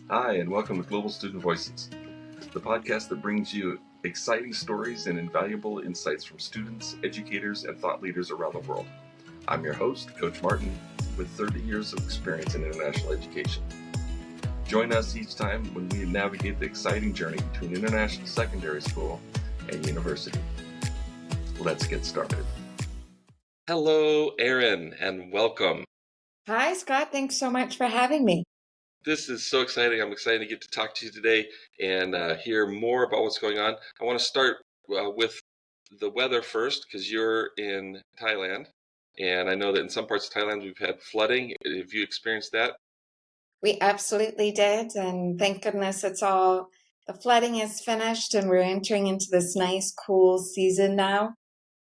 Hi, and welcome to Global Student Voices, the podcast that brings you exciting stories and invaluable insights from students, educators, and thought leaders around the world. I'm your host, Coach Martin, with 30 years of experience in international education. Join us each time when we navigate the exciting journey between international secondary school and university. Let's get started. Hello, Erin, and welcome. Hi, Scott. Thanks so much for having me. This is so exciting. I'm excited to get to talk to you today and hear more about what's going on. I want to start with the weather first because you're in Thailand. And I know that in some parts of Thailand we've had flooding. Have you experienced that? We absolutely did. And thank goodness the flooding is finished and we're entering into this nice, cool season now.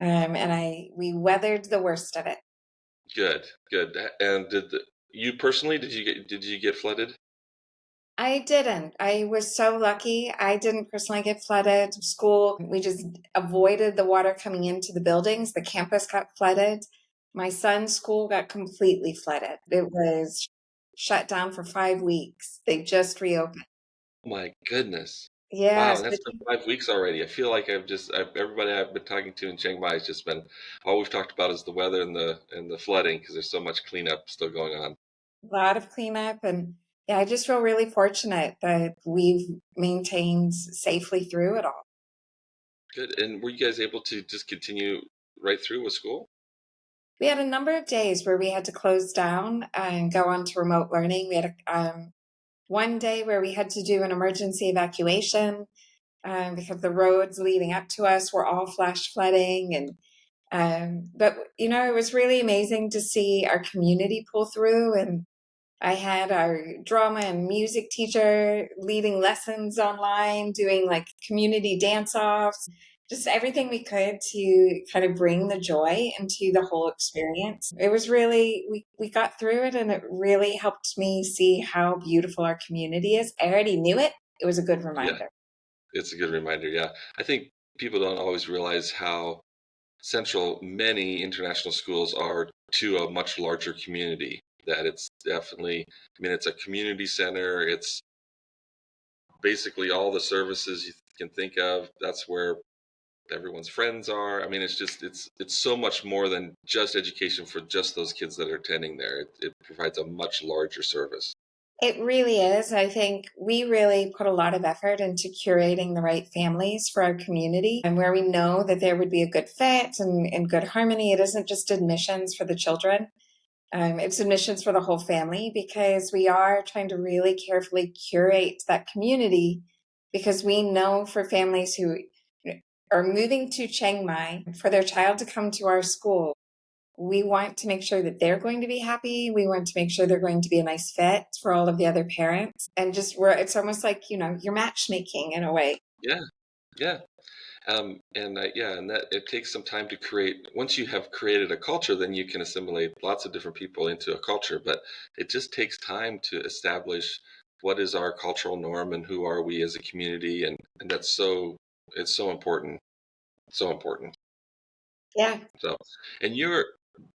We weathered the worst of it. Good, good. And you personally, did you get flooded? I didn't. I was so lucky. I didn't personally get flooded. School, we just avoided the water coming into the buildings. The campus got flooded. My son's school got completely flooded. It was shut down for 5 weeks. They just reopened. Oh my goodness. Wow, Yes, and that's been 5 weeks already. I feel like everybody I've been talking to in Chiang Mai has just been all we've talked about is the weather and the flooding because there's so much cleanup still going on. a lot of cleanup. And yeah, I just feel really fortunate that we've maintained safely through it all. Good. And were you guys able to just continue right through with school? We had a number of days where we had to close down and go on to remote learning. We had one day where we had to do an emergency evacuation because the roads leading up to us were all flash flooding. But it was really amazing to see our community pull through. And I had our drama and music teacher leading lessons online, doing like community dance offs, just everything we could to kind of bring the joy into the whole experience. It was really, we got through it and it really helped me see how beautiful our community is. I already knew it. It was a good Yeah, reminder. it's a good reminder. Yeah. I think people don't always realize how central many international schools are to a much larger community. That it's definitely, I mean, it's a community center. It's basically all the services you can think of. That's where everyone's friends are. I mean, it's so much more than just education for just those kids that are attending there. It provides a much larger service. It really is. I think we really put a lot of effort into curating the right families for our community and where we know that there would be a good fit and good harmony. It isn't just admissions for the children, it's admissions for the whole family because we are trying to really carefully curate that community because we know for families who are moving to Chiang Mai for their child to come to our school, we want to make sure that they're going to be happy. We want to make sure they're going to be a nice fit for all of the other parents. And just where it's almost like, you're matchmaking in a way. Yeah, yeah. And that it takes some time to create. Once you have created a culture, then you can assimilate lots of different people into a culture. But it just takes time to establish what is our cultural norm and who are we as a community, and it's so important, so important. Yeah. So, and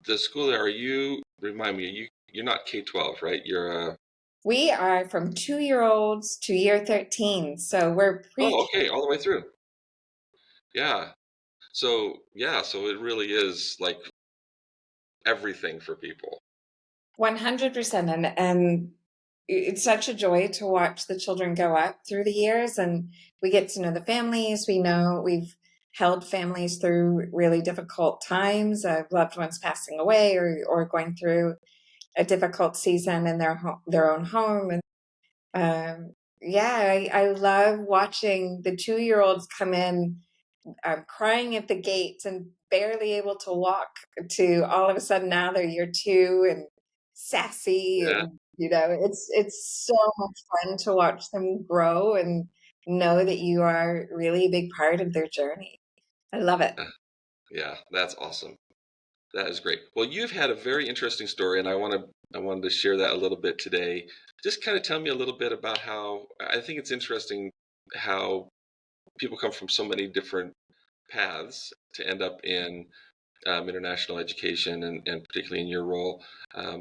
the school there. Are you? Remind me, you're not K-12, right? You're We are from 2 year olds to year 13. So we're pre oh, okay, all the way through. Yeah. So it really is like everything for people. 100%. And it's such a joy to watch the children go up through the years and we get to know the families. We know we've held families through really difficult times of loved ones passing away or going through a difficult season in their own home. And yeah, I love watching the 2 year olds come in crying at the gates and barely able to walk to all of a sudden now they're year two and sassy Yeah. and it's so much fun to watch them grow and know that you are really a big part of their journey. I love it. Yeah, that's awesome. That is great. Well, you've had a very interesting story, and I wanted to share that a little bit today. Just kind of tell me a little bit about how I think it's interesting how people come from so many different paths to end up in international education, and particularly in your role.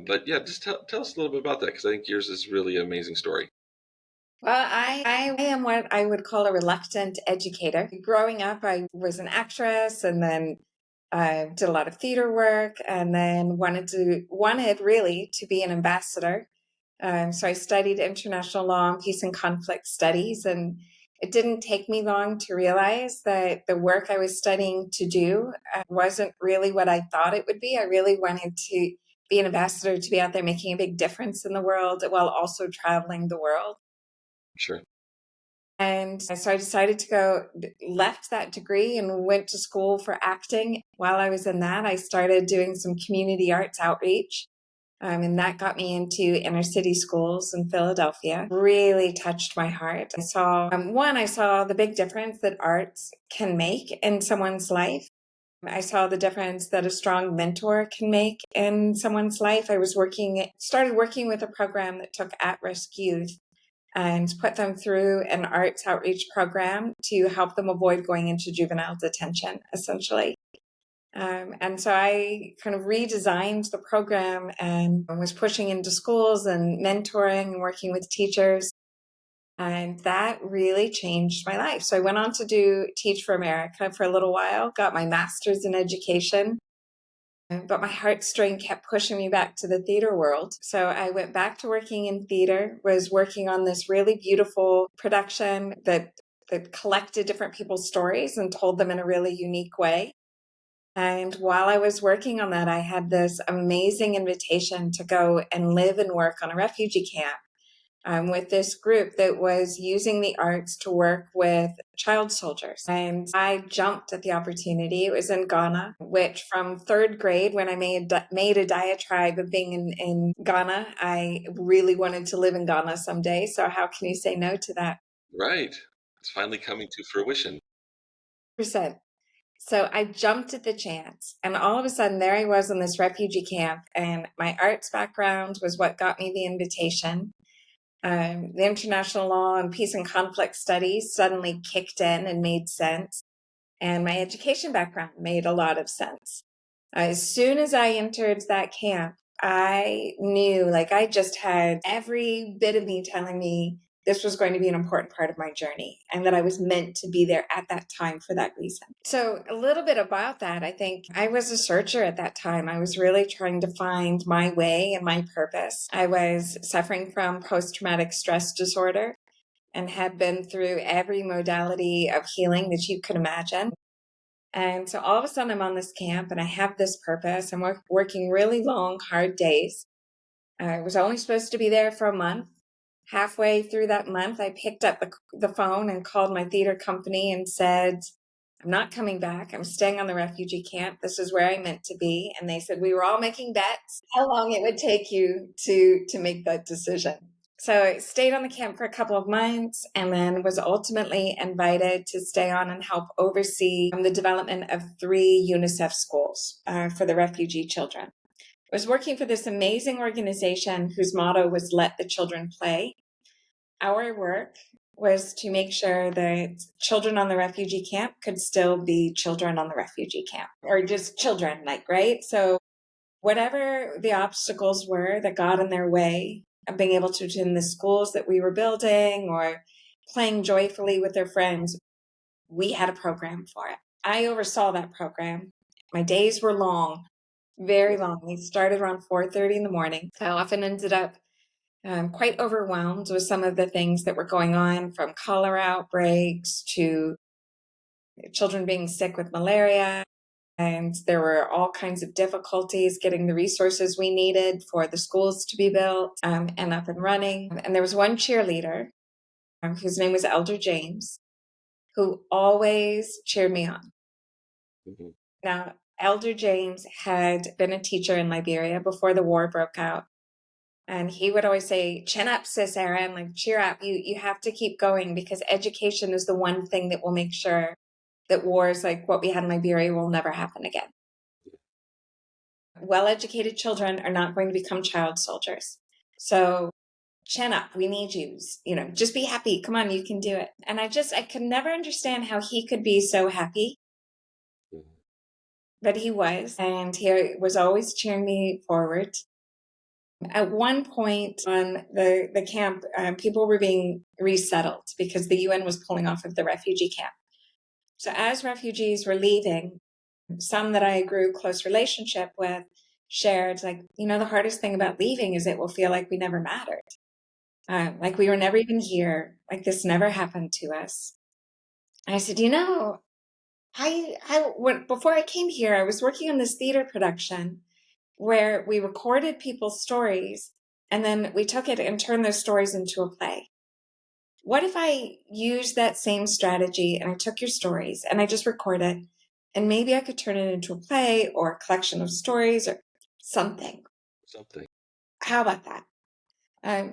But yeah, just tell us a little bit about that because I think yours is really an amazing story. Well, I am what I would call a reluctant educator. Growing up, I was an actress and then did a lot of theater work and then wanted really to be an ambassador. So I studied international law and peace and conflict studies, and it didn't take me long to realize that the work I was studying to do wasn't really what I thought it would be. I really wanted to be an ambassador, to be out there making a big difference in the world while also traveling the world. Sure. And so I decided to go, left that degree and went to school for acting. While I was in that, I started doing some community arts outreach. And that got me into inner city schools in Philadelphia. Really touched my heart. I saw the big difference that arts can make in someone's life. I saw the difference that a strong mentor can make in someone's life. Started working with a program that took at-risk youth and put them through an arts outreach program to help them avoid going into juvenile detention, essentially. And so I kind of redesigned the program and was pushing into schools and mentoring and working with teachers. And that really changed my life. So I went on to do Teach for America for a little while, got my master's in education, but my heartstring kept pushing me back to the theater world. So I went back to working in theater, was working on this really beautiful production that collected different people's stories and told them in a really unique way. And while I was working on that, I had this amazing invitation to go and live and work on a refugee camp with this group that was using the arts to work with child soldiers. And I jumped at the opportunity. It was in Ghana, which from third grade, when I made a diatribe of being in Ghana, I really wanted to live in Ghana someday. So how can you say no to that? Right. It's finally coming to fruition. Percent. So I jumped at the chance, and all of a sudden, there I was in this refugee camp, and my arts background was what got me the invitation. The international law and peace and conflict studies suddenly kicked in and made sense, and my education background made a lot of sense. As soon as I entered that camp, I knew, like, I just had every bit of me telling me this was going to be an important part of my journey and that I was meant to be there at that time for that reason. So, a little bit about that, I think I was a searcher at that time. I was really trying to find my way and my purpose. I was suffering from post traumatic stress disorder and had been through every modality of healing that you could imagine. And so all of a sudden, I'm on this camp and I have this purpose. I'm working really long, hard days. I was only supposed to be there for a month. Halfway through that month, I picked up the phone and called my theater company and said, I'm not coming back. I'm staying on the refugee camp. This is where I meant to be. And they said, we were all making bets how long it would take you to make that decision. So I stayed on the camp for a couple of months and then was ultimately invited to stay on and help oversee the development of 3 UNICEF schools for the refugee children. I was working for this amazing organization whose motto was let the children play. Our work was to make sure that children on the refugee camp could still be children on the refugee camp, or just children, like, right? So whatever the obstacles were that got in their way of being able to attend the schools that we were building or playing joyfully with their friends, we had a program for it. I oversaw that program. My days were long, very long. They started around 4:30 in the morning. I often ended up quite overwhelmed with some of the things that were going on, from cholera outbreaks to children being sick with malaria. And there were all kinds of difficulties getting the resources we needed for the schools to be built and up and running. And there was one cheerleader whose name was Elder James, who always cheered me on. Mm-hmm. Now, Elder James had been a teacher in Liberia before the war broke out. And he would always say, chin up, sis Erin, like, cheer up. You have to keep going, because education is the one thing that will make sure that wars like what we had in Liberia will never happen again. Well-educated children are not going to become child soldiers. So chin up, we need you. Just be happy. Come on, you can do it. And I could never understand how he could be so happy, but he was. And he was always cheering me forward. At one point on the camp, people were being resettled because the UN was pulling off of the refugee camp. So as refugees were leaving, some that I grew close relationship with shared, like, the hardest thing about leaving is it will feel like we never mattered. Like we were never even here. Like this never happened to us. And I said, before I came here, I was working on this theater production where we recorded people's stories and then we took it and turned those stories into a play. What if I used that same strategy and I took your stories and I just recorded and maybe I could turn it into a play or a collection of stories or something? Something. How about that?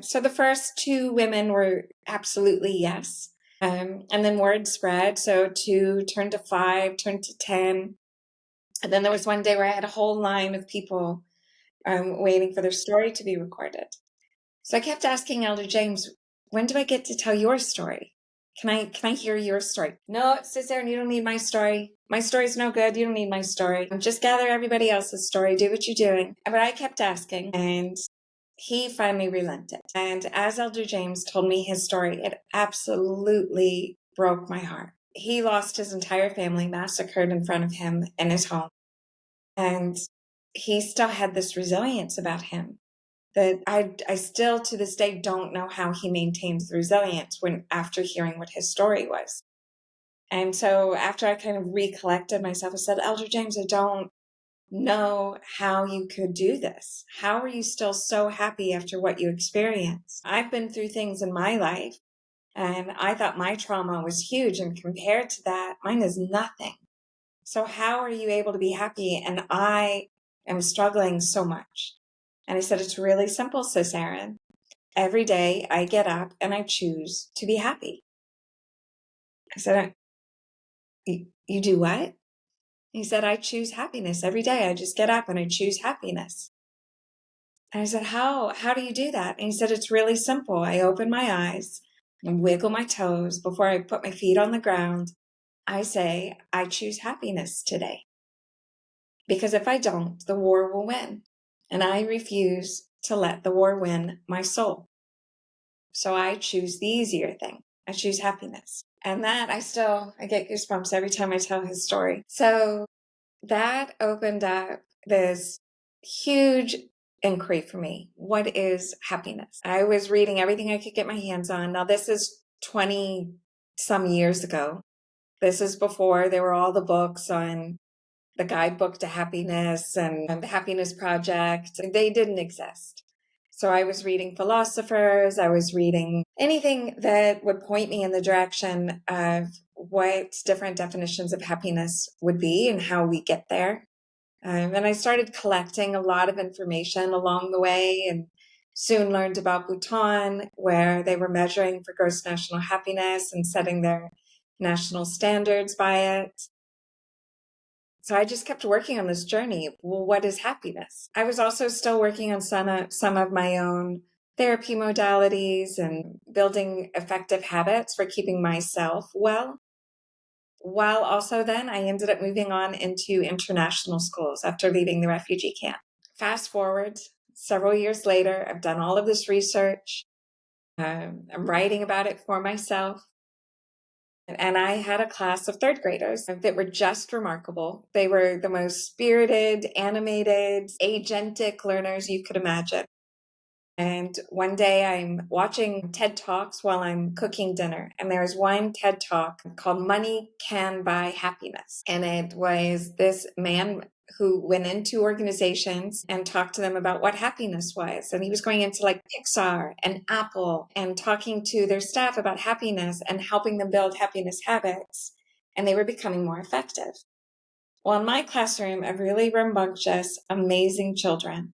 So the first two women were absolutely yes. And then word spread. So 2 turned to 5, turned to 10. And then there was one day where I had a whole line of people waiting for their story to be recorded. So I kept asking Elder James, when do I get to tell your story? Can I hear your story? No, Sis Erin, you don't need my story. My story's no good. You don't need my story. Just gather everybody else's story. Do what you're doing. But I kept asking, and he finally relented. And as Elder James told me his story, it absolutely broke my heart. He lost his entire family massacred in front of him in his home. And he still had this resilience about him that I still to this day don't know how he maintains the resilience after hearing what his story was. And so after I kind of recollected myself, I said, Elder James, I don't know how you could do this. How are you still so happy after what you experienced? I've been through things in my life and I thought my trauma was huge, and compared to that, mine is nothing. So how are you able to be happy? And I am struggling so much. And I said, it's really simple, Sis Erin. Every day I get up and I choose to be happy. I said, you do what? He said, I choose happiness every day. I just get up and I choose happiness. And I said, how do you do that? And he said, it's really simple. I open my eyes and wiggle my toes before I put my feet on the ground. I say, I choose happiness today. Because if I don't, the war will win. And I refuse to let the war win my soul. So I choose the easier thing. I choose happiness. And that I get goosebumps every time I tell his story. So that opened up this huge inquiry for me. What is happiness? I was reading everything I could get my hands on. Now, this is 20 some years ago. This is before there were all the books on the guidebook to happiness and the happiness project. They didn't exist. So I was reading philosophers. I was reading anything that would point me in the direction of what different definitions of happiness would be and how we get there. And I started collecting a lot of information along the way and soon learned about Bhutan, where they were measuring for gross national happiness and setting their national standards by it. So I just kept working on this journey. Well, what is happiness? I was also still working on some of my own therapy modalities and building effective habits for keeping myself well. While also then I ended up moving on into international schools after leaving the refugee camp. Fast forward several years later, I've done all of this research. I'm writing about it for myself. And I had a class of third graders that were just remarkable. They were the most spirited, animated, agentic learners you could imagine. And one day I'm watching TED Talks while I'm cooking dinner. And there's one TED Talk called Money Can Buy Happiness. And it was this man who went into organizations and talked to them about what happiness was. And he was going into like Pixar and Apple and talking to their staff about happiness and helping them build happiness habits. And they were becoming more effective. Well, in my classroom of really rambunctious, amazing children,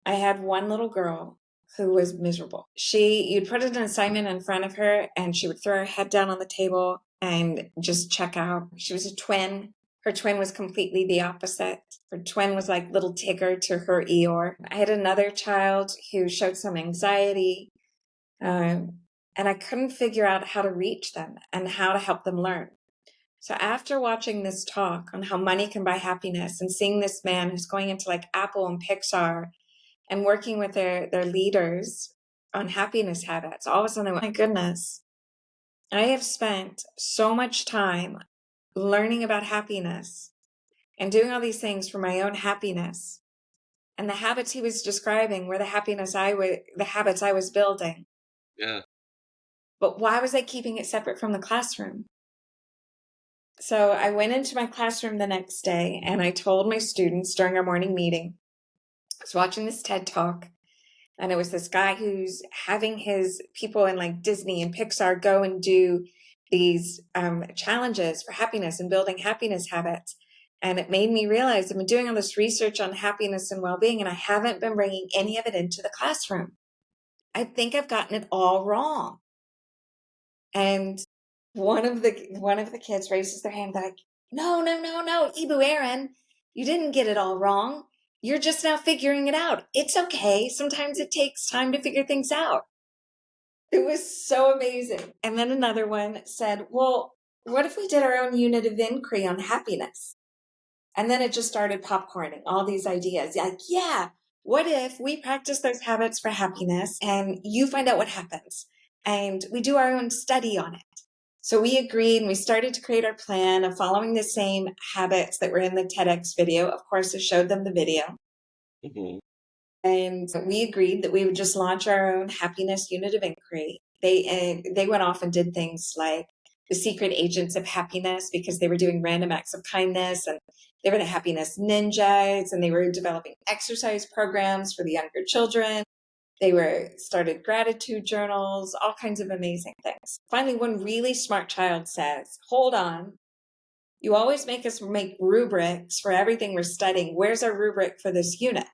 I had one little girl who was miserable. You'd put an assignment in front of her and she would throw her head down on the table and just check out. She was a twin. Her twin was completely the opposite. Her twin was like little Tigger to her Eeyore. I had another child who showed some anxiety, and I couldn't figure out how to reach them and how to help them learn. So after watching this talk on how money can buy happiness and seeing this man who's going into like Apple and Pixar and working with their leaders on happiness habits, all of a sudden I went, my goodness, I have spent so much time learning about happiness and doing all these things for my own happiness. And the habits he was describing were the habits I was building. Yeah. But why was I keeping it separate from the classroom? So I went into my classroom the next day and I told my students during our morning meeting, I was watching this TED Talk, and it was this guy who's having his people in like Disney and Pixar go and do these challenges for happiness and building happiness habits. And it made me realize I've been doing all this research on happiness and well-being, and I haven't been bringing any of it into the classroom. I think I've gotten it all wrong. And one of the kids raises their hand like, no, Ibu Erin, you didn't get it all wrong. You're just now figuring it out. It's okay. Sometimes it takes time to figure things out. It was so amazing. And then another one said, well, what if we did our own unit of inquiry on happiness? And then it just started popcorning, all these ideas. Like, yeah, what if we practice those habits for happiness and you find out what happens? And we do our own study on it. So we agreed and we started to create our plan of following the same habits that were in the TEDx video. Of course, I showed them the video. Mm-hmm. And we agreed that we would just launch our own happiness unit of inquiry. They went off and did things like the secret agents of happiness, because they were doing random acts of kindness, and they were the happiness ninjas, and they were developing exercise programs for the younger children. They started gratitude journals, all kinds of amazing things. Finally, one really smart child says, hold on, you always make us make rubrics for everything we're studying. Where's our rubric for this unit?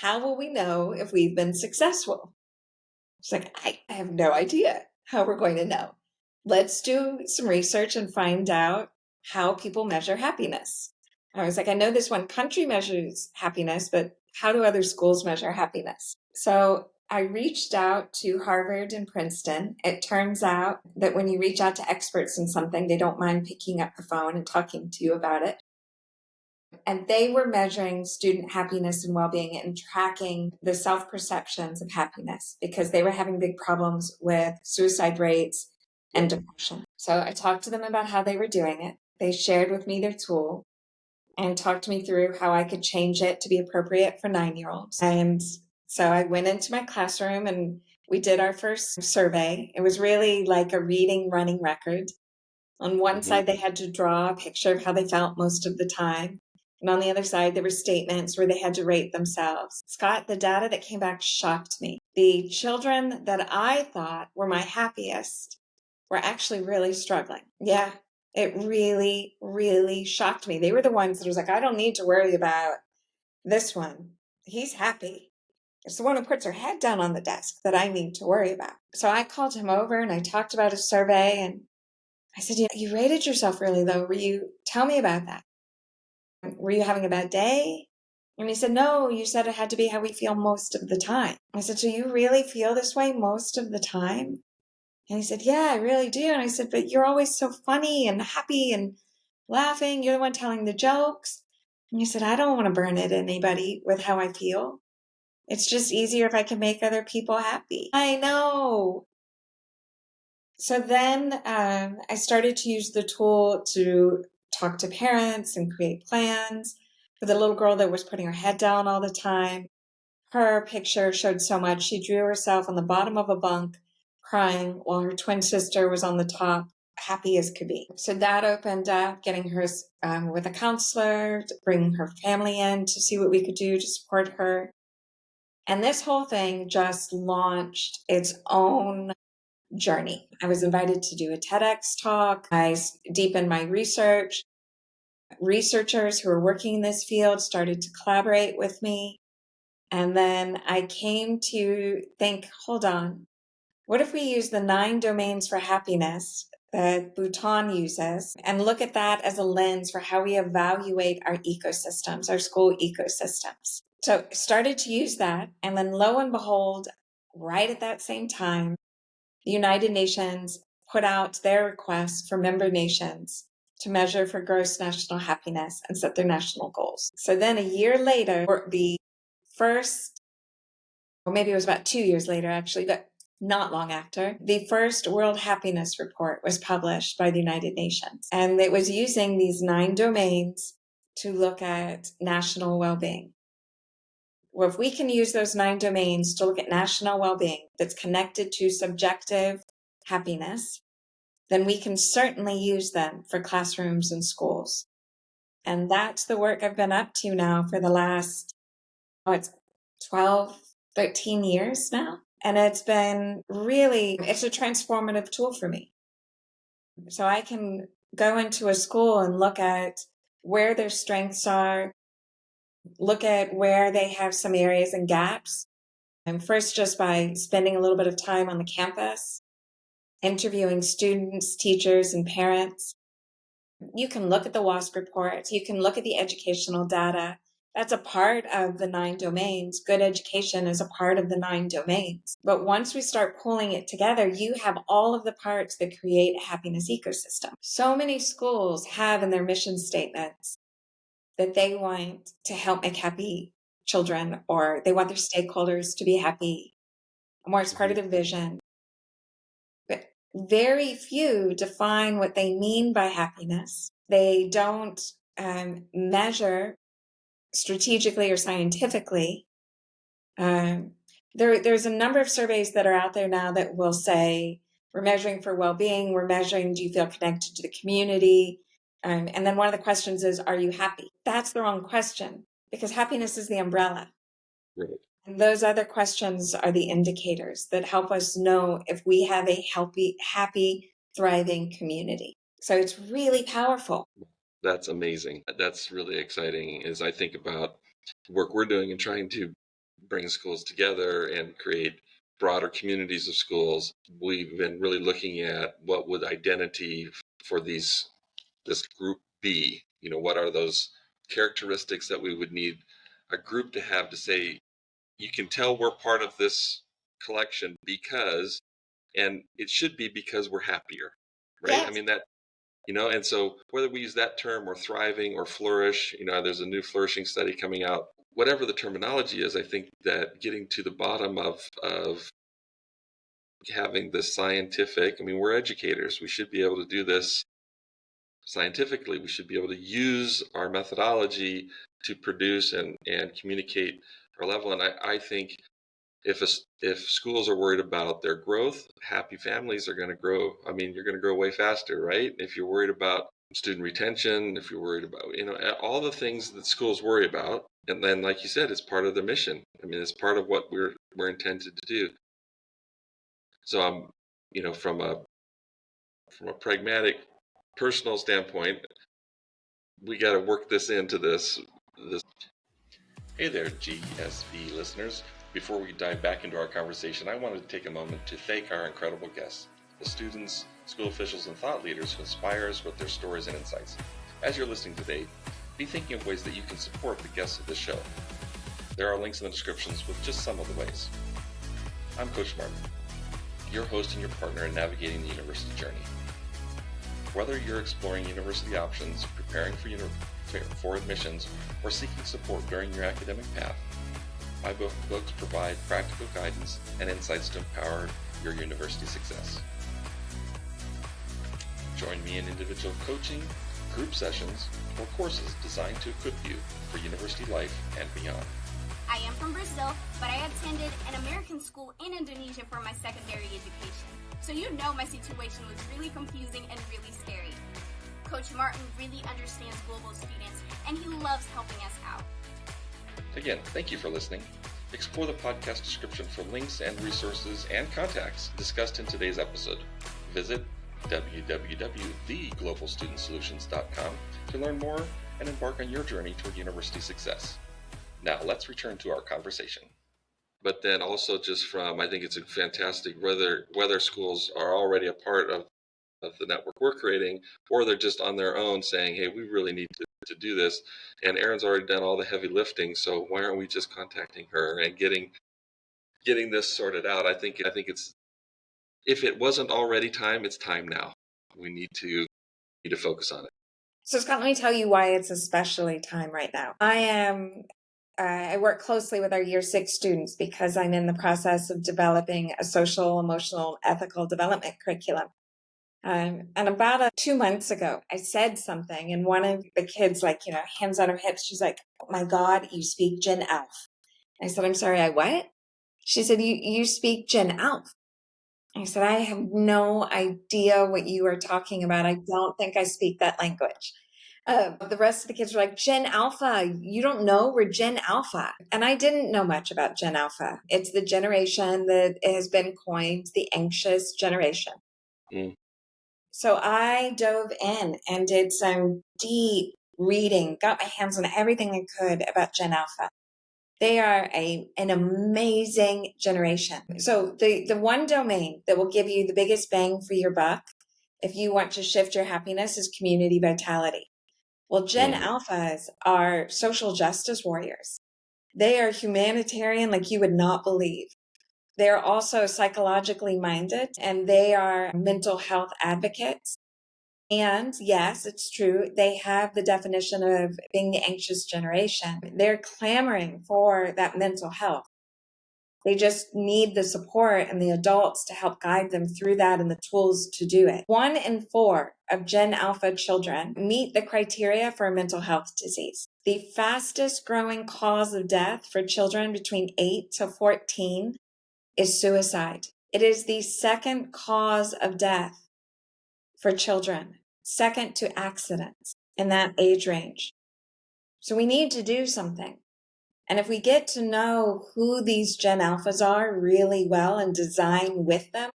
How will we know if we've been successful? It's like, I have no idea how we're going to know. Let's do some research and find out how people measure happiness. I was like, I know this one country measures happiness, but how do other schools measure happiness? So I reached out to Harvard and Princeton. It turns out that when you reach out to experts in something, they don't mind picking up the phone and talking to you about it. And they were measuring student happiness and well-being and tracking the self-perceptions of happiness, because they were having big problems with suicide rates and depression. So I talked to them about how they were doing it. They shared with me their tool and talked me through how I could change it to be appropriate for 9-year-olds. And so I went into my classroom and we did our first survey. It was really like a reading running record. On one side, they had to draw a picture of how they felt most of the time. And on the other side, there were statements where they had to rate themselves. Scott, the data that came back shocked me. The children that I thought were my happiest were actually really struggling. Yeah, it really, really shocked me. They were the ones that was like, I don't need to worry about this one. He's happy. It's the one who puts her head down on the desk that I need to worry about. So I called him over and I talked about his survey, and I said, you rated yourself really low. Tell me about that. Were you having a bad day? And he said, no, you said it had to be how we feel most of the time. I said, so you really feel this way most of the time? And he said, yeah, I really do. And I said, but you're always so funny and happy and laughing. You're the one telling the jokes. And he said, I don't want to burn it anybody with how I feel. It's just easier if I can make other people happy. I know. So then I started to use the tool to talk to parents and create plans. For the little girl that was putting her head down all the time, her picture showed so much. She drew herself on the bottom of a bunk crying while her twin sister was on the top, happy as could be. So that opened up getting her with a counselor, bringing her family in to see what we could do to support her. And this whole thing just launched its own journey. I was invited to do a TEDx talk. I deepened my research. Researchers who are working in this field started to collaborate with me. And then I came to think, hold on, what if we use the 9 domains for happiness that Bhutan uses and look at that as a lens for how we evaluate our ecosystems, our school ecosystems? So I started to use that. And then lo and behold, right at that same time, the United Nations put out their request for member nations to measure for gross national happiness and set their national goals. So then a year later, the first or maybe it was about 2 years later, actually, but not long after, the first World Happiness Report was published by the United Nations. And it was using these 9 domains to look at national well-being. Well, if we can use those 9 domains to look at national well-being that's connected to subjective happiness, then we can certainly use them for classrooms and schools. And that's the work I've been up to now for the last, it's 12, 13 years now. And it's been really, it's a transformative tool for me. So I can go into a school and look at where their strengths are, look at where they have some areas and gaps. And first, just by spending a little bit of time on the campus, interviewing students, teachers, and parents. You can look at the WASP report. You can look at the educational data. That's a part of the 9 domains. Good education is a part of the 9 domains. But once we start pulling it together, you have all of the parts that create a happiness ecosystem. So many schools have in their mission statements that they want to help make happy children, or they want their stakeholders to be happy, or it's part of their vision. But very few define what they mean by happiness. They don't measure strategically or scientifically. There's a number of surveys that are out there now that will say, we're measuring for well-being, we're measuring, do you feel connected to the community? And then one of the questions is, are you happy? That's the wrong question, because happiness is the umbrella. Right. And those other questions are the indicators that help us know if we have a healthy, happy, thriving community. So it's really powerful. That's amazing. That's really exciting as I think about the work we're doing and trying to bring schools together and create broader communities of schools. We've been really looking at what would identity for this group be? What are those characteristics that we would need a group to have to say, you can tell we're part of this collection because, and it should be because we're happier, right? Yes. I mean, that, and so whether we use that term or thriving or flourish, there's a new flourishing study coming out. Whatever the terminology is, I think that getting to the bottom of having the scientific, we're educators. We should be able to do this scientifically. We should be able to use our methodology to produce and communicate our level. And I think if schools are worried about their growth, happy families are going to grow. You're going to grow way faster, right? If you're worried about student retention, if you're worried about, all the things that schools worry about, and then, like you said, it's part of their mission. It's part of what we're intended to do. So from a pragmatic, personal standpoint, we got to work this into this. Hey there, GSV listeners. Before we dive back into our conversation, I wanted to take a moment to thank our incredible guests, the students, school officials, and thought leaders who inspire us with their stories and insights. As you're listening today, be thinking of ways that you can support the guests of this show. There are links in the descriptions with just some of the ways. I'm Coach Martin, your host and your partner in navigating the university journey. Whether you're exploring university options, preparing for admissions, or seeking support during your academic path, my books provide practical guidance and insights to empower your university success. Join me in individual coaching, group sessions, or courses designed to equip you for university life and beyond. I am from Brazil, but I attended an American school in Indonesia for my secondary education. So my situation was really confusing and really scary. Coach Martin really understands global students, and he loves helping us out. Again, thank you for listening. Explore the podcast description for links and resources and contacts discussed in today's episode. Visit www.theglobalstudentsolutions.com to learn more and embark on your journey toward university success. Now, let's return to our conversation. But then also I think it's a fantastic, whether schools are already a part of the network we're creating, or they're just on their own saying, hey, we really need to do this. And Erin's already done all the heavy lifting, so why aren't we just contacting her and getting this sorted out? I think it's, if it wasn't already time, it's time now. We need to focus on it. So Scott, let me tell you why it's especially time right now. I am I work closely with our year 6 students because I'm in the process of developing a social, emotional, ethical development curriculum. And about 2 months ago, I said something, and one of the kids, like, hands on her hips, she's like, "Oh my God, you speak Gen Alpha." I said, "I'm sorry, I what?" She said, you speak Gen Alpha. I said, "I have no idea what you are talking about. I don't think I speak that language." The rest of the kids were like, "Gen Alpha, you don't know? We're Gen Alpha." And I didn't know much about Gen Alpha. It's the generation that has been coined the anxious generation. Mm. So I dove in and did some deep reading, got my hands on everything I could about Gen Alpha. They are an amazing generation. So the one domain that will give you the biggest bang for your buck if you want to shift your happiness is community vitality. Well, Gen Mm. Alphas are social justice warriors. They are humanitarian like you would not believe. They're also psychologically minded, and they are mental health advocates. And yes, it's true, they have the definition of being the anxious generation. They're clamoring for that mental health. They just need the support and the adults to help guide them through that and the tools to do it. 1 in 4 of Gen Alpha children meet the criteria for a mental health disease. The fastest growing cause of death for children between 8 to 14 is suicide. It is the second cause of death for children, second to accidents in that age range. So we need to do something. And if we get to know who these Gen Alphas are really well and design with them,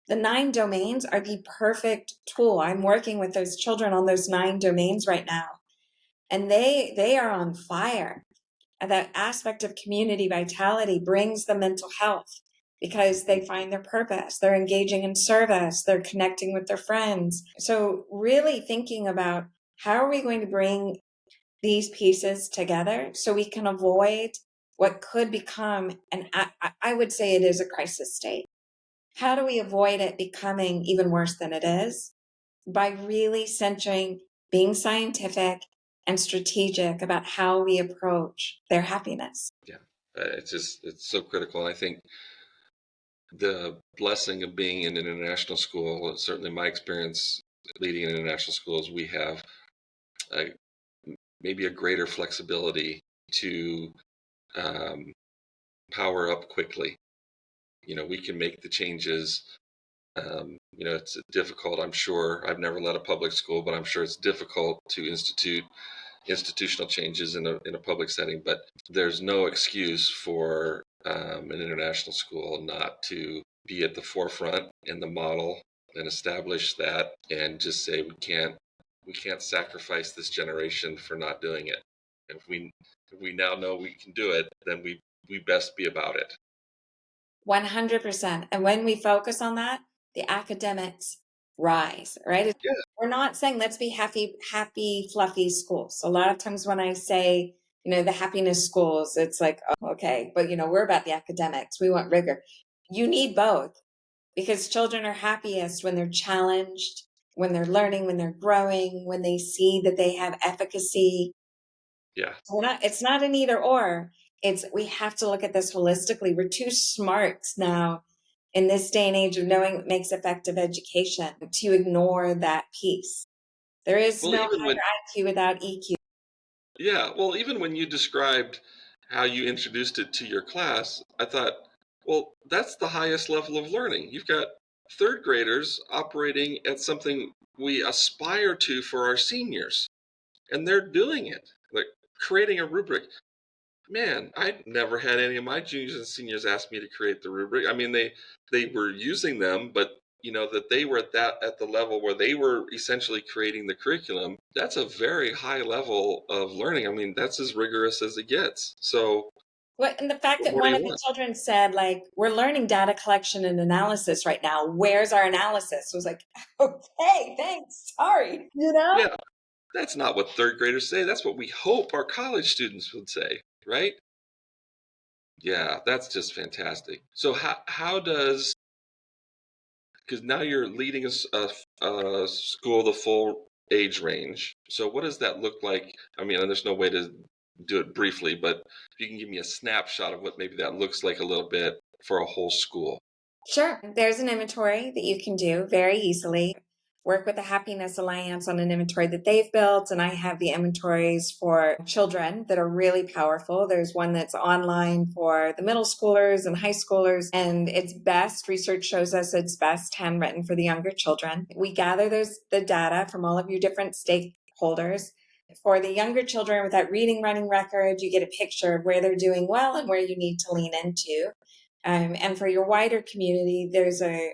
the 9 domains are the perfect tool. I'm working with those children on those 9 domains right now. And they are on fire. And that aspect of community vitality brings the mental health because they find their purpose. They're engaging in service. They're connecting with their friends. So really thinking about how are we going to bring these pieces together so we can avoid what could become, and I would say it is a crisis state. How do we avoid it becoming even worse than it is? By really centering being scientific and strategic about how we approach their happiness. Yeah, it's so critical. And I think the blessing of being in an international school, certainly my experience leading an international school, is we have a, maybe a greater flexibility to um, power up quickly. We can make the changes. It's difficult, I'm sure. I've never led a public school, but I'm sure it's difficult to institute institutional changes in a public setting. But there's no excuse for an international school not to be at the forefront in the model and establish that, and just say we can't sacrifice this generation for not doing it. If we now know we can do it, then we best be about it. 100%. And when we focus on that, the academics rise, right? Yeah. We're not saying let's be happy, fluffy schools. A lot of times when I say, the happiness schools, it's like, oh, okay, but we're about the academics. We want rigor. You need both because children are happiest when they're challenged, when they're learning, when they're growing, when they see that they have efficacy. Yeah. It's not an either or. We have to look at this holistically. We're too smart now in this day and age of knowing what makes effective education to ignore that piece. There is Well, no even when higher IQ without EQ. Yeah, well, even when you described how you introduced it to your class, I thought, well, that's the highest level of learning. You've got third graders operating at something we aspire to for our seniors, and they're doing it, like creating a rubric. Man, I never had any of my juniors and seniors ask me to create the rubric. I mean, they were using them, but that they were at the level where they were essentially creating the curriculum. That's a very high level of learning. I mean, that's as rigorous as it gets. So, And the fact that what do one you of the want? children said, like, we're learning data collection and analysis right now. Where's our analysis? I was like, okay, thanks. Sorry. Yeah, that's not what third graders say. That's what we hope our college students would say, right? Yeah, that's just fantastic. So how does, because now you're leading a school the full age range. So what does that look like? I mean, there's no way to do it briefly, but if you can give me a snapshot of what maybe that looks like a little bit for a whole school. Sure. There's an inventory that you can do very easily. Work with the Happiness Alliance on an inventory that they've built, and I have the inventories for children that are really powerful. There's one that's online for the middle schoolers and high schoolers, and it's best, research shows us it's best handwritten for the younger children. We gather the data from all of your different stakeholders. For the younger children with that reading running record, you get a picture of where they're doing well and where you need to lean into. And for your wider community, there's a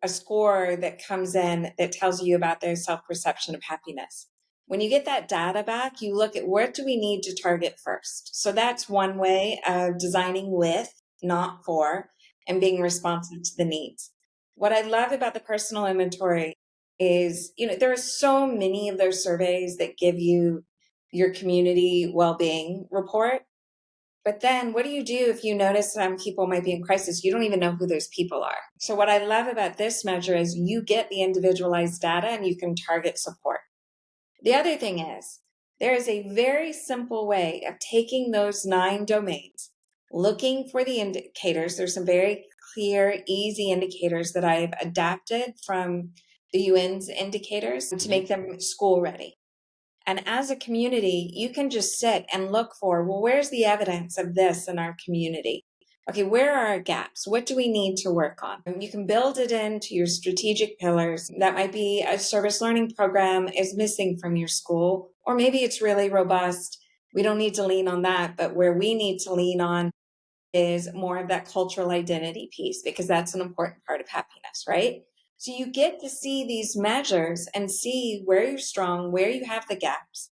score that comes in that tells you about their self-perception of happiness. When you get that data back, you look at what do we need to target first. So that's one way of designing with, not for, and being responsive to the needs. What I love about the personal inventory is, there are so many of those surveys that give you your community well-being report. But then what do you do if you notice some people might be in crisis? You don't even know who those people are. So what I love about this measure is you get the individualized data and you can target support. The other thing is there is a very simple way of taking those 9 domains, looking for the indicators. There's some very clear, easy indicators that I've adapted from the UN's indicators to make them school ready. And as a community, you can just sit and look for, well, where's the evidence of this in our community? Okay, where are our gaps? What do we need to work on? And you can build it into your strategic pillars. That might be a service learning program is missing from your school, or maybe it's really robust. We don't need to lean on that, but where we need to lean on is more of that cultural identity piece, because that's an important part of happiness, right? So you get to see these measures and see where you're strong, where you have the gaps.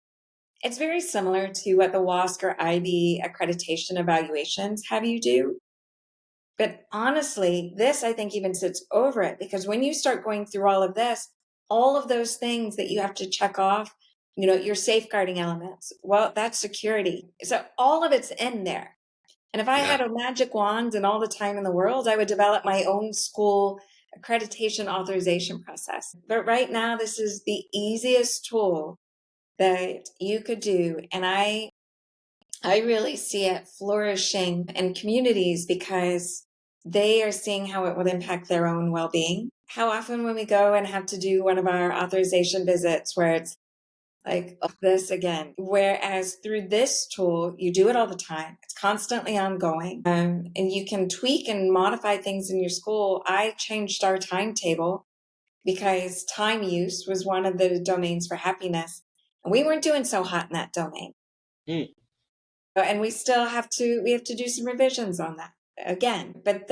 It's very similar to what the WASC or IB accreditation evaluations have you do. But honestly, this I think even sits over it, because when you start going through all of this, all of those things that you have to check off, your safeguarding elements, well, that's security. So all of it's in there. And if I had a magic wand and all the time in the world, I would develop my own school accreditation authorization process. But right now, this is the easiest tool that you could do. And I really see it flourishing in communities because they are seeing how it will impact their own well-being. How often when we go and have to do one of our authorization visits where it's like this again. Whereas through this tool, you do it all the time. It's constantly ongoing. And you can tweak and modify things in your school. I changed our timetable because time use was one of the domains for happiness. And we weren't doing so hot in that domain. And we have to do some revisions on that again. But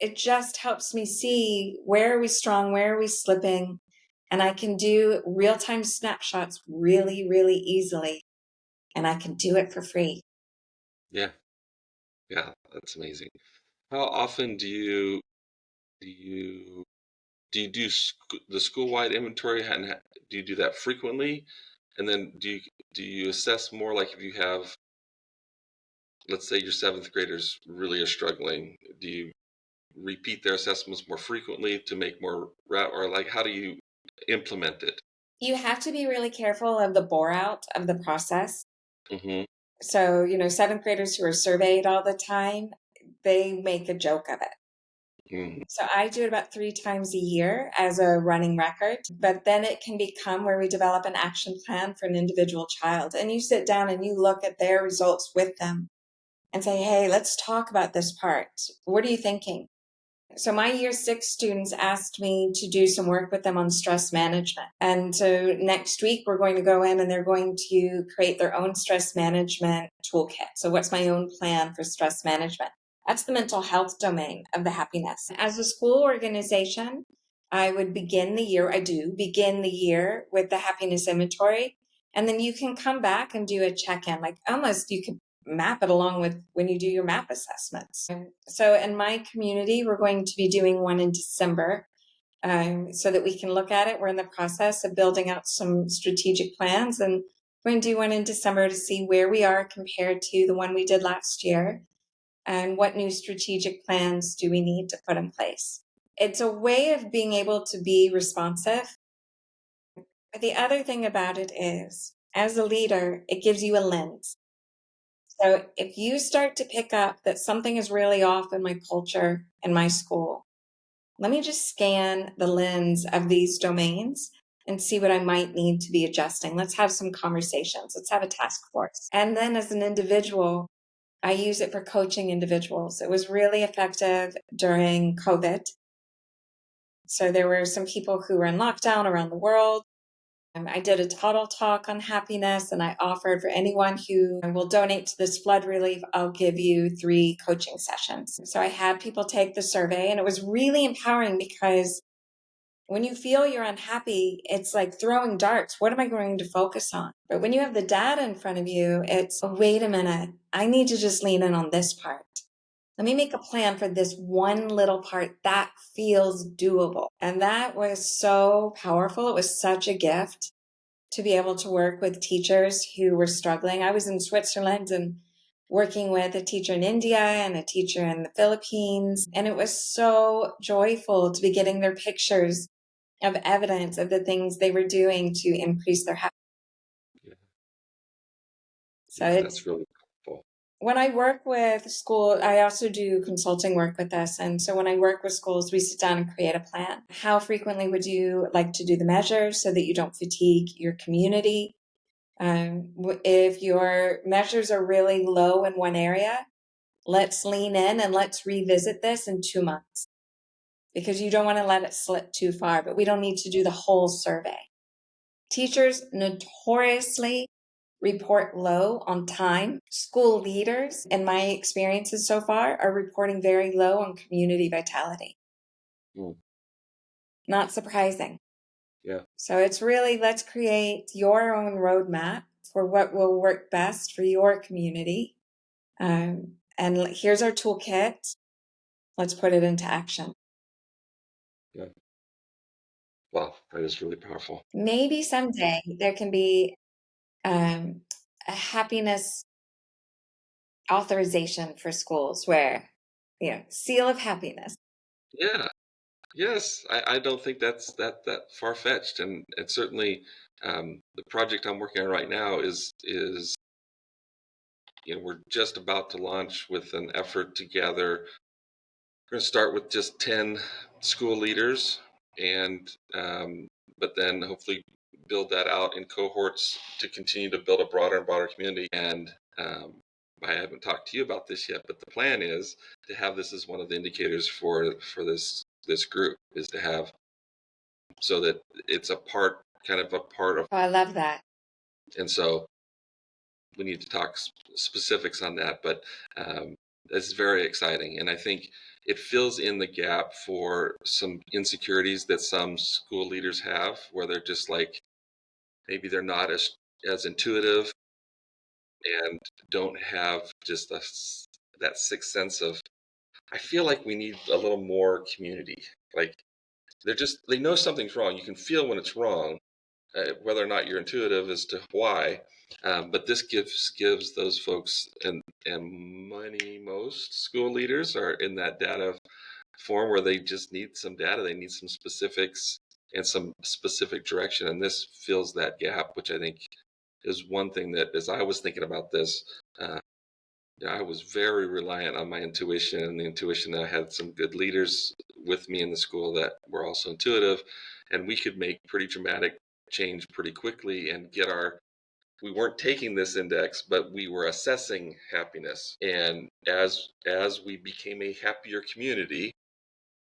it just helps me see where are we strong, where are we slipping. And I can do real-time snapshots really, really easily. And I can do it for free. Yeah, that's amazing. How often do you do the school-wide inventory, and do you do that frequently? And then do you assess more, like if you have, let's say your 7th graders really are struggling, do you repeat their assessments more frequently to make more or like how do you implement it? You have to be really careful of the bore out of the process. Mm-hmm. So, 7th graders who are surveyed all the time, they make a joke of it. Mm-hmm. So I do it about 3 times a year as a running record, but then it can become where we develop an action plan for an individual child. And you sit down and you look at their results with them and say, hey, let's talk about this part. What are you thinking? So my year 6 students asked me to do some work with them on stress management. And so next week we're going to go in and they're going to create their own stress management toolkit. So what's my own plan for stress management? That's the mental health domain of the happiness. As a school organization, I begin the year with the happiness inventory. And then you can come back and do a check-in, like almost you could map it along with when you do your map assessments. So in my community, we're going to be doing one in December so that we can look at it. We're in the process of building out some strategic plans, and we're going to do one in December to see where we are compared to the one we did last year and what new strategic plans do we need to put in place. It's a way of being able to be responsive. But the other thing about it is as a leader, it gives you a lens. So if you start to pick up that something is really off in my culture, in my school, let me just scan the lens of these domains and see what I might need to be adjusting. Let's have some conversations. Let's have a task force. And then as an individual, I use it for coaching individuals. It was really effective during COVID. So there were some people who were in lockdown around the world. I did a total talk on happiness, and I offered for anyone who will donate to this flood relief, I'll give you 3 coaching sessions. So I had people take the survey, and it was really empowering because when you feel you're unhappy, it's like throwing darts. What am I going to focus on? But when you have the data in front of you, it's, oh, wait a minute, I need to just lean in on this part. Let me make a plan for this one little part that feels doable. And that was so powerful. It was such a gift to be able to work with teachers who were struggling. I was in Switzerland and working with a teacher in India and a teacher in the Philippines. And it was so joyful to be getting their pictures of evidence of the things they were doing to increase their happiness. Yeah. So Yeah, it's that's really powerful. when I work with school, I also do consulting work with us. And so when I work with schools, we sit down and create a plan. How frequently would you like to do the measures so that you don't fatigue your community? If your measures are really low in one area, let's lean in and let's revisit this in 2 months because you don't want to let it slip too far, but we don't need to do the whole survey. Teachers notoriously report low on time. School leaders, in my experiences so far, are reporting very low on community vitality. Mm. Not surprising. Yeah. So it's really, let's create your own roadmap for what will work best for your community. And here's our toolkit. Let's put it into action. Yeah. Wow, that is really powerful. Maybe someday there can be a happiness authorization for schools where, seal of happiness. Yeah. Yes. I don't think that's that far-fetched, and certainly the project I'm working on right now is we're just about to launch with an effort to gather. We're going to start with just 10 school leaders, and but then hopefully build that out in cohorts to continue to build a broader and broader community. And I haven't talked to you about this yet, but the plan is to have this as one of the indicators for this group, is to have so that it's kind of a part of. Oh, I love that. And so we need to talk specifics on that, but it's very exciting, and I think it fills in the gap for some insecurities that some school leaders have, where they're just like, maybe they're not as intuitive and don't have just that sixth sense of, I feel like we need a little more community. Like they know something's wrong. You can feel when it's wrong, whether or not you're intuitive as to why. But this gives those folks, and most school leaders are in that data form where they just need some data. They need some specifics and some specific direction, and this fills that gap, which I think is one thing that, as I was thinking about this, I was very reliant on my intuition, and the intuition that I had some good leaders with me in the school that were also intuitive, and we could make pretty dramatic change pretty quickly and we weren't taking this index, but we were assessing happiness. And as we became a happier community,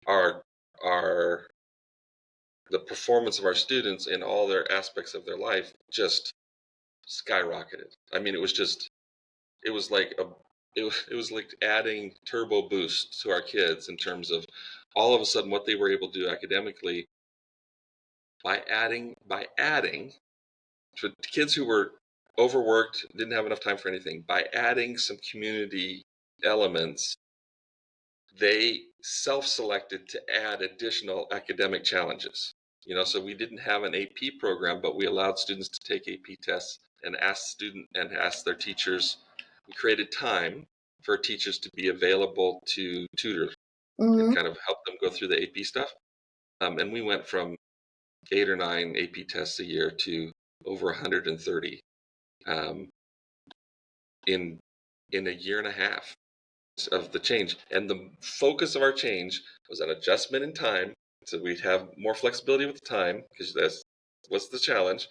our the performance of our students in all their aspects of their life just skyrocketed. I mean, it was like it was like adding turbo boost to our kids in terms of all of a sudden what they were able to do academically by adding to kids who were overworked, didn't have enough time for anything. By adding some community elements, they self-selected to add additional academic challenges. So we didn't have an AP program, but we allowed students to take AP tests and ask their teachers. We created time for teachers to be available to tutor and kind of help them go through the AP stuff. And we went from 8 or 9 AP tests a year to over 130 um, in a year and a half of the change. And the focus of our change was an adjustment in time, so we'd have more flexibility with the time, because that's what's the challenge.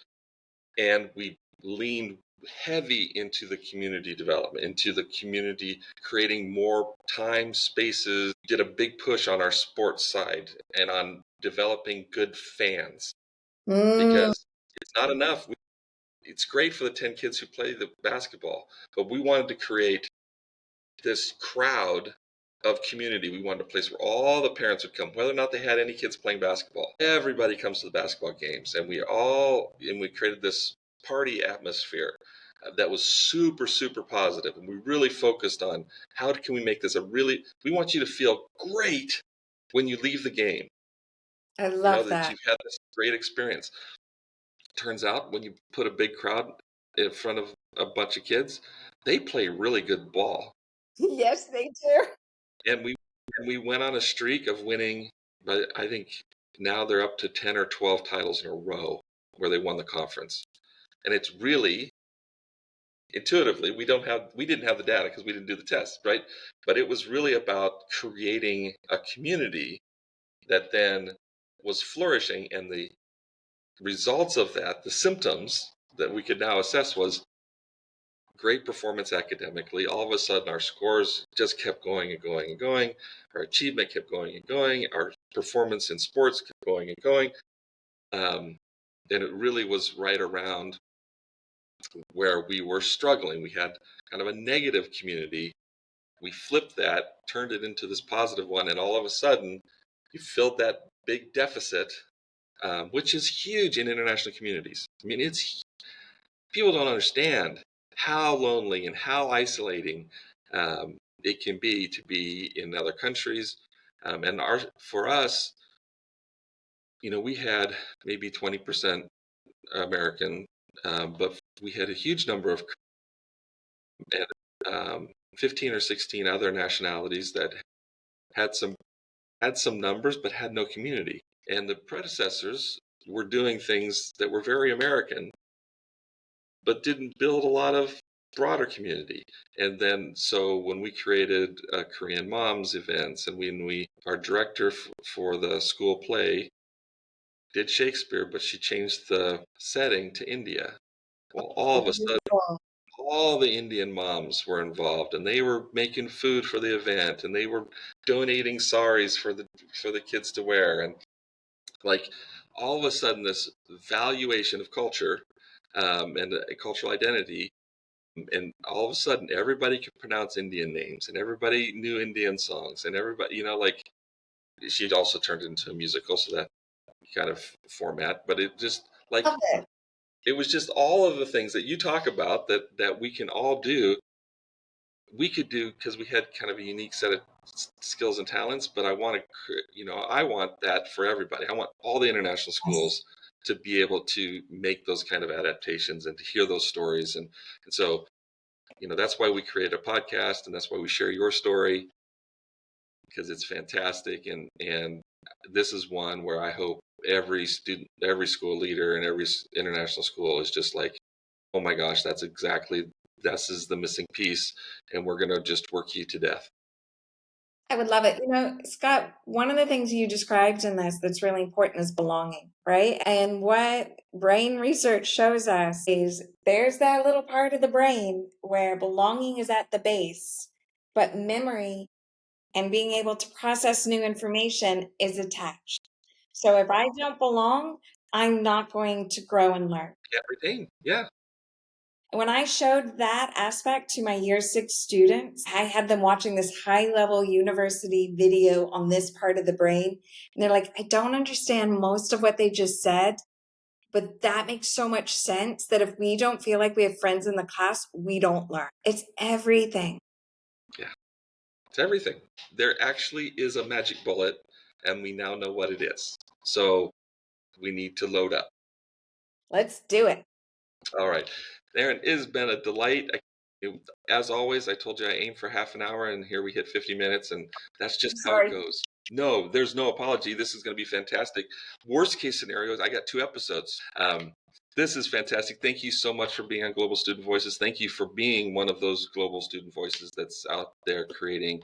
And we leaned heavy into the community development, into the community, creating more time, spaces, did a big push on our sports side and on developing good fans, because it's not enough. It's great for the 10 kids who play the basketball, but we wanted to create this crowd of community. We wanted a place where all the parents would come, whether or not they had any kids playing basketball. Everybody comes to the basketball games, and we created this party atmosphere that was super, super positive. And we really focused on how can we make this we want you to feel great when you leave the game. I love That that. you've had this great experience. Turns out when you put a big crowd in front of a bunch of kids, they play really good ball. Yes, they do. And we went on a streak of winning, but I think now they're up to 10 or 12 titles in a row where they won the conference. And it's really intuitively, we didn't have the data because we didn't do the test, right? But it was really about creating a community that then was flourishing, and the results of that, the symptoms that we could now assess, was great performance academically. All of a sudden, our scores just kept going and going and going. Our achievement kept going and going. Our performance in sports kept going and going. And it really was right around where we were struggling. We had kind of a negative community. We flipped that, turned it into this positive one, and all of a sudden, you filled that big deficit, which is huge in international communities. I mean, people don't understand how lonely and how isolating it can be to be in other countries. And for us, we had maybe 20% American, but we had a huge number of 15 or 16 other nationalities that had some numbers but had no community. And the predecessors were doing things that were very American, but didn't build a lot of broader community. And then, so when we created Korean Moms events, and our director for the school play did Shakespeare, but she changed the setting to India. Well, all of a sudden, all the Indian moms were involved, and they were making food for the event, and they were donating saris for the kids to wear. And like, all of a sudden, this valuation of culture and a cultural identity, and all of a sudden everybody could pronounce Indian names, and everybody knew Indian songs, and everybody, like, she also turned it into a musical, so that kind of format. But it just, like, it was just all of the things that you talk about that we can all do, we could do, because we had kind of a unique set of skills and talents. But I want that for everybody. I want all the international schools to be able to make those kind of adaptations and to hear those stories. And so, that's why we create a podcast, and that's why we share your story, because it's fantastic. And this is one where I hope every student, every school leader, and every international school is just like, oh my gosh, this is the missing piece, and we're going to just work you to death. I would love it. Scott, one of the things you described in this that's really important is belonging, right? And what brain research shows us is there's that little part of the brain where belonging is at the base, but memory and being able to process new information is attached. So if I don't belong, I'm not going to grow and learn. Can't retain. Yeah. When I showed that aspect to my year 6 students, I had them watching this high-level university video on this part of the brain. And they're like, I don't understand most of what they just said, but that makes so much sense that if we don't feel like we have friends in the class, we don't learn. It's everything. Yeah, it's everything. There actually is a magic bullet, and we now know what it is. So we need to load up. Let's do it. All right. Erin, it has been a delight. As always, I told you I aim for half an hour, and here we hit 50 minutes, and that's just how it goes. No, there's no apology. This is going to be fantastic. Worst case scenarios, I got 2 episodes. This is fantastic. Thank you so much for being on Global Student Voices. Thank you for being one of those global student voices that's out there creating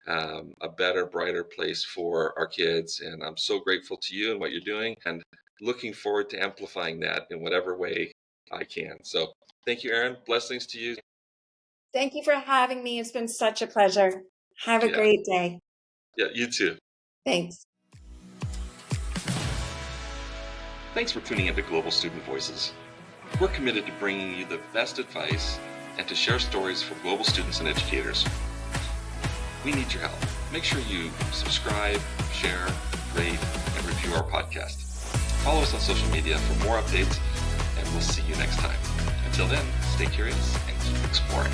a better, brighter place for our kids. And I'm so grateful to you and what you're doing, and looking forward to amplifying that in whatever way I can. So thank you, Erin. Blessings to you. Thank you for having me. It's been such a pleasure. Have a Yeah. great day. Yeah, you too. Thanks. Thanks for tuning into Global Student Voices. We're committed to bringing you the best advice and to share stories from global students and educators. We need your help. Make sure you subscribe, share, rate, and review our podcast. Follow us on social media for more updates, and we'll see you next time. Until then, stay curious and keep exploring.